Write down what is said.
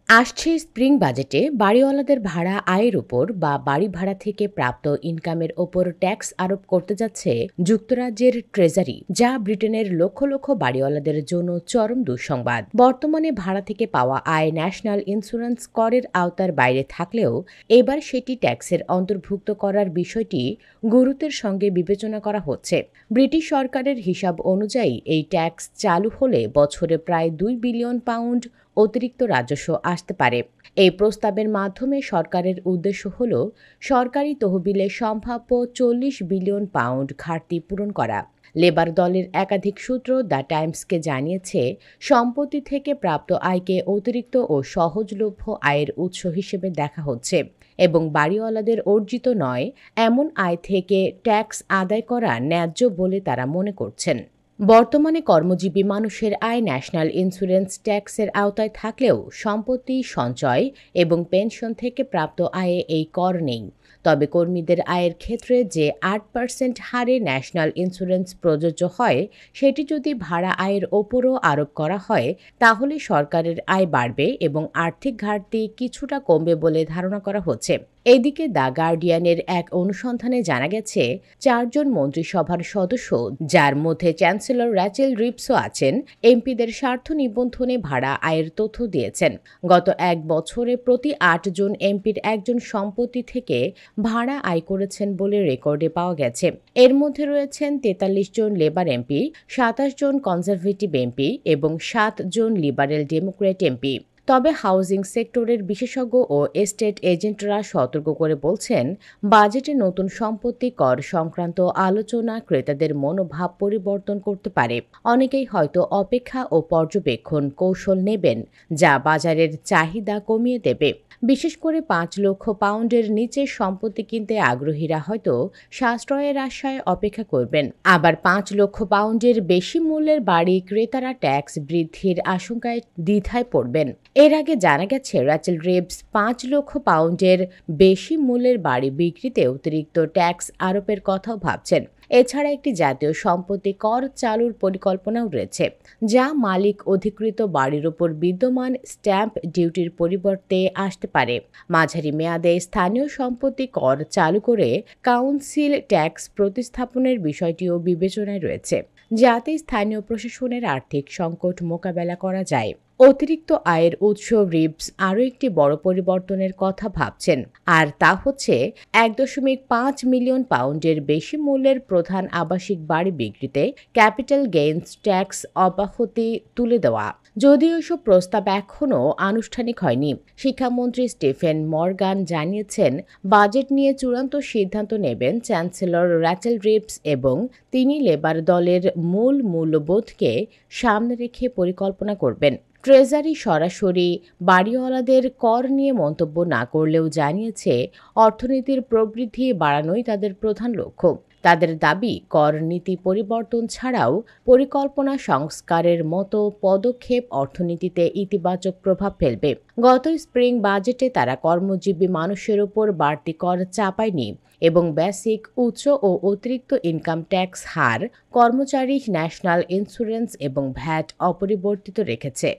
আসছে স্প্রিং বাজেটে বাড়িওয়ালাদের ভাড়া আয়ের উপর বা বাড়ি ভাড়া থেকে প্রাপ্ত ইনকামের ওপর ট্যাক্স আরোপ করতে যাচ্ছে যুক্তরাজ্যের ট্রেজারি, যা ব্রিটেনের লক্ষ লক্ষ বাড়িওয়ালাদের জন্য চরম দুঃসংবাদ। বর্তমানে ভাড়া থেকে পাওয়া আয় ন্যাশনাল ইন্স্যুরেন্স করের আওতার বাইরে থাকলেও এবার সেটি ট্যাক্সের অন্তর্ভুক্ত করার বিষয়টি গুরুত্বের সঙ্গে বিবেচনা করা হচ্ছে। ব্রিটিশ সরকারের হিসাব অনুযায়ী এই ট্যাক্স চালু হলে বছরে প্রায় £2 বিলিয়ন অতিরিক্ত রাজস্ব আসতে পারে। এই প্রস্তাবের মাধ্যমে সরকারের উদ্দেশ্য হল সরকারি তহবিলে সম্ভাব্য £40 বিলিয়ন ঘাটতি পূরণ করা। লেবার দলের একাধিক সূত্র দ্য টাইমসকে জানিয়েছে, সম্পত্তি থেকে প্রাপ্ত আয়কে অতিরিক্ত ও সহজলভ্য আয়ের উৎস হিসেবে দেখা হচ্ছে এবং বাড়িওয়ালাদের অর্জিত নয় এমন আয় থেকে ট্যাক্স আদায় করা ন্যায্য বলে তারা মনে করছেন। বর্তমানে কর্মজীবী মানুষের আয় ন্যাশনাল ইন্স্যুরেন্স ট্যাক্সের আওতায় থাকলেও সম্পত্তি, সঞ্চয় এবং পেনশন থেকে প্রাপ্ত আয়ে এই কর নেই। তবে কর্মীদের আয়ের ক্ষেত্রে যে 8% হারে ন্যাশনাল ইন্স্যুরেন্স প্রযোজ্য হয়, সেটি যদি ভাড়া আয়ের ওপরও আরোপ করা হয়, তাহলে সরকারের আয় বাড়বে এবং আর্থিক ঘাটতি কিছুটা কমবে বলে ধারণা করা হচ্ছে। এদিকে দ্য গার্ডিয়ানের এক অনুসন্ধানে জানা গেছে, 4 জন মন্ত্রিসভার সদস্য, যার মধ্যে চ্যান্সেলর র্যাচেল রিপসও আছেন, এমপিদের স্বার্থ নিবন্ধনে ভাড়া আয়ের তথ্য দিয়েছেন। গত 1 বছরে প্রতি 8 জন এমপির একজন সম্পত্তি থেকে ভাড়া আয় করেছেন বলে রেকর্ডে পাওয়া গেছে। এর মধ্যে রয়েছেন 43 জন লেবার এমপি, 27 জন কনজারভেটিভ এমপি এবং 7 জন লিবারেল ডেমোক্র্যাট এমপি। তবে হাউজিং সেক্টরের বিশেষজ্ঞ ও এস্টেট এজেন্টরা সতর্ক করে বলছেন, বাজেটে নতুন সম্পত্তি কর সংক্রান্ত আলোচনা ক্রেতাদের মনোভাব পরিবর্তন করতে পারে। অনেকেই হয়তো অপেক্ষা ও পর্যবেক্ষণ কৌশল নেবেন, যা বাজারের চাহিদা কমিয়ে দেবে। বিশেষ করে £5 লক্ষ নিচে সম্পত্তি কিনতে আগ্রহীরা হয়তো সাশ্রয়ের আশায় অপেক্ষা করবেন। আবার £5 লক্ষ বেশি মূল্যের বাড়ি ক্রেতারা ট্যাক্স বৃদ্ধির আশঙ্কায় দ্বিধায় পড়বেন। এর আগে জানা গেছে, র্যাচেল রিপস £5 লক্ষ বেশি মূল্যের বাড়ি বিক্রিতে অতিরিক্ত ট্যাক্স আরোপের কথাও ভাবছেন। এছাড়া একটি জাতীয় সম্পত্তি কর চালুর পরিকল্পনাও রয়েছে, যা মালিক অধিকৃত বাড়ির উপর বিদ্যমান স্ট্যাম্প ডিউটির পরিবর্তে আসতে পারে। মাঝারি মেয়াদে স্থানীয় সম্পত্তি কর চালু করে কাউন্সিল ট্যাক্স প্রতিস্থাপনের বিষয়টিও বিবেচনায় রয়েছে, যাতে স্থানীয় প্রশাসনের আর্থিক সংকট মোকাবেলা করা যায়। অতিরিক্ত আয়ের উৎস রিপস আরও একটি বড় পরিবর্তনের কথা ভাবছেন, আর তা হচ্ছে £1.5 মিলিয়ন বেশি মূল্যের প্রধান আবাসিক বাড়ি বিক্রিতে ক্যাপিটাল গেইনস ট্যাক্স অব্যাহতি তুলে দেওয়া। যদিও এসব প্রস্তাব এখনও আনুষ্ঠানিক হয়নি, শিক্ষামন্ত্রী স্টিফেন মরগান জানিয়েছেন, বাজেট নিয়ে চূড়ান্ত সিদ্ধান্ত নেবেন চ্যান্সেলর র্যাচেল রিপস এবং তিনি লেবার দলের মূল মূল্যবোধকে সামনে রেখে পরিকল্পনা করবেন। ট্রেজারি সরাসরি বাড়িওয়ালাদের কর নিয়ে মন্তব্য না করলেও জানিয়েছে, অর্থনীতির প্রবৃদ্ধি বাড়ানোই তাদের প্রধান লক্ষ্য। তাদের দাবি, কর নীতি পরিবর্তন ছাড়াও পরিকল্পনা সংস্কারের মতো পদক্ষেপ অর্থনীতিতে ইতিবাচক প্রভাব ফেলবে। গত স্প্রিং বাজেটে তারা কর্মজীবী মানুষের উপর বাড়তি কর চাপায়নি এবং বেসিক, উচ্চ ও অতিরিক্ত ইনকাম ট্যাক্স হার, কর্মচারী ন্যাশনাল ইন্স্যুরেন্স এবং ভ্যাট অপরিবর্তিত রেখেছে।